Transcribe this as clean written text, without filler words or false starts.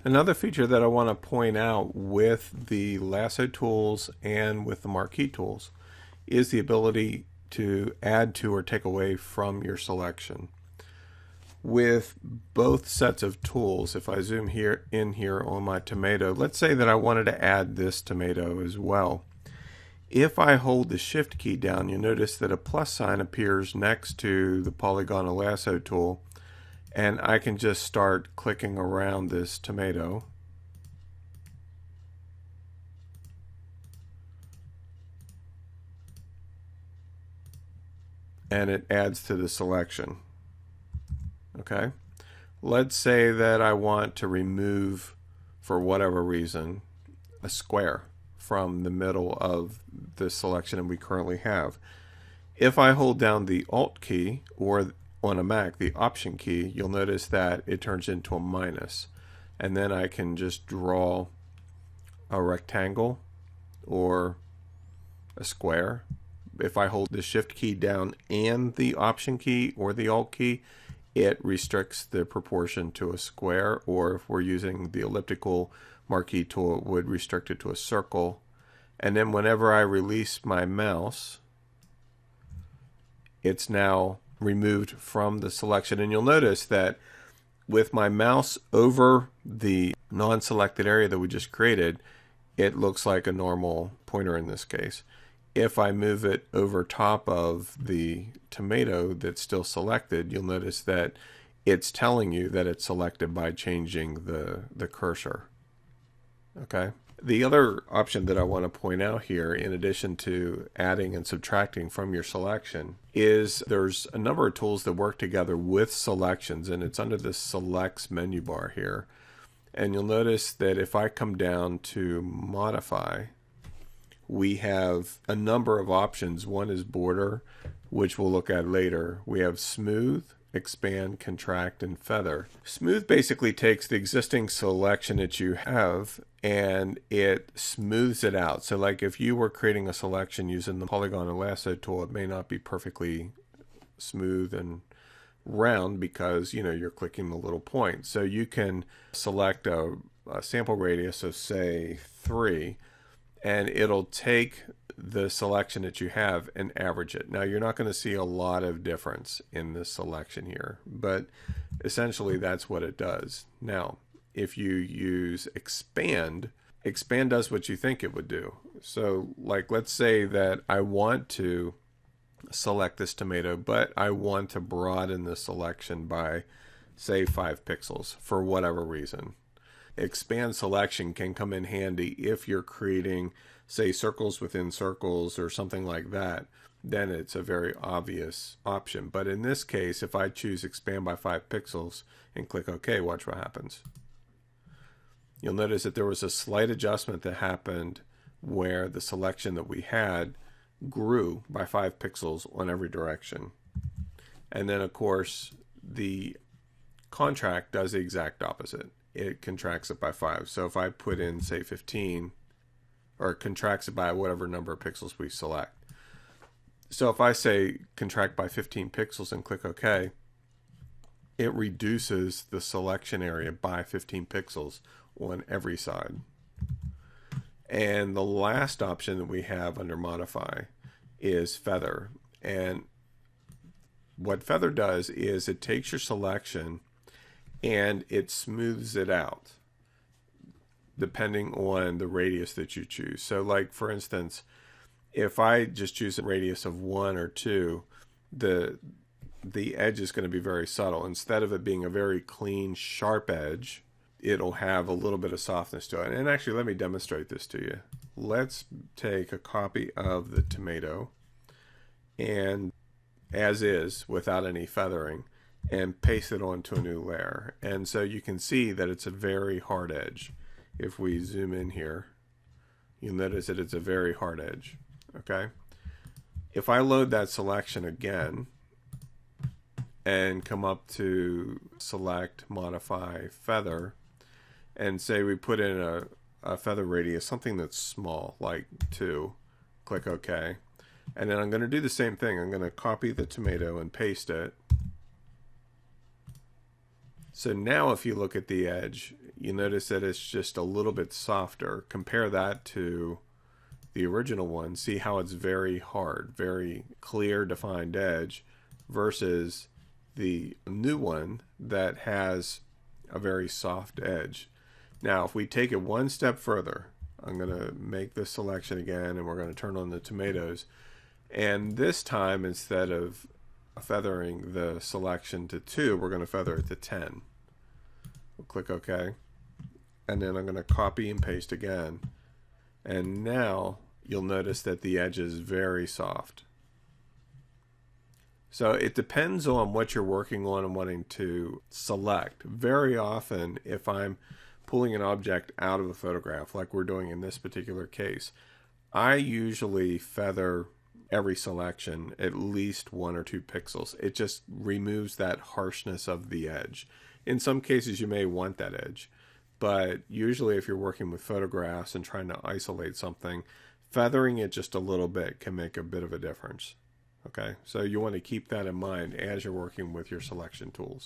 Another feature that I want to point out with the lasso tools and with the marquee tools is the ability to add to or take away from your selection. With both sets of tools, if I zoom here on my tomato, let's say that I wanted to add this tomato as well. If I hold the shift key down, you'll notice that a plus sign appears next to the polygonal lasso tool, and I can just start clicking around this tomato. And it adds to the selection. Okay, let's say that I want to remove, for whatever reason, a square from the middle of the selection that we currently have. If I hold down the Alt key, or on a Mac, the Option key, you'll notice that it turns into a minus. And then I can just draw a rectangle or a square. If I hold the Shift key down and the Option key or the Alt key, it restricts the proportion to a square, or if we're using the elliptical marquee tool, it would restrict it to a circle. And then whenever I release my mouse, it's now removed from the selection. And you'll notice that with my mouse over the non-selected area that we just created, it looks like a normal pointer in this case. If I move it over top of the tomato that's still selected, you'll notice that it's telling you that it's selected by changing the cursor. Okay. The other option that I want to point out here, in addition to adding and subtracting from your selection, is there's a number of tools that work together with selections, and it's under the Selects menu bar here. And you'll notice that if I come down to Modify, we have a number of options. One is border, which we'll look at later. We have smooth, expand, contract, and feather. Smooth basically takes the existing selection that you have and it smooths it out. So like if you were creating a selection using the polygon and lasso tool, it may not be perfectly smooth and round because you're clicking the little point. So you can select a sample radius of say 3, and it'll take the selection that you have and average it. Now you're not going to see a lot of difference in this selection here, but essentially that's what it does. Now if you use expand does what you think it would do. So like let's say that I want to select this tomato, but I want to broaden the selection by say 5 pixels for whatever reason. Expand selection can come in handy if you're creating, say, circles within circles or something like that. Then it's a very obvious option. But in this case, if I choose expand by 5 pixels and click OK, watch what happens. You'll notice that there was a slight adjustment that happened where the selection that we had grew by 5 pixels on every direction. And then, of course, the contract does the exact opposite. It contracts it by 5. So if I put in, say, 15, or it contracts it by whatever number of pixels we select. So if I say contract by 15 pixels and click OK, it reduces the selection area by 15 pixels on every side. And the last option that we have under Modify is Feather. And what Feather does is it takes your selection and it smooths it out depending on the radius that you choose. So like for instance, if I just choose a radius of 1 or 2, the edge is going to be very subtle. Instead of it being a very clean, sharp edge, it'll have a little bit of softness to it. And actually, let me demonstrate this to you. Let's take a copy of the tomato and as is, without any feathering, and paste it onto a new layer. And so you can see that it's a very hard edge. If we zoom in here, you'll notice that it's a very hard edge. Okay. If I load that selection again and come up to select, modify, feather, and say we put in a feather radius, something that's small, like 2, click OK. And then I'm going to do the same thing. I'm going to copy the tomato and paste it. So now if you look at the edge, you notice that it's just a little bit softer. Compare that to the original one. See how it's very hard, very clear defined edge, versus the new one that has a very soft edge. Now if we take it one step further, I'm going to make this selection again, and we're going to turn on the tomatoes, and this time instead of feathering the selection to 2, we're going to feather it to 10. We'll click OK, and then I'm going to copy and paste again, and now you'll notice that the edge is very soft. So it depends on what you're working on and wanting to select. Very often, if I'm pulling an object out of a photograph, like we're doing in this particular case, I usually feather every selection at least 1 or 2 pixels. It just removes that harshness of the edge. In some cases, you may want that edge, but usually if you're working with photographs and trying to isolate something, feathering it just a little bit can make a bit of a difference. Okay, so you want to keep that in mind as you're working with your selection tools.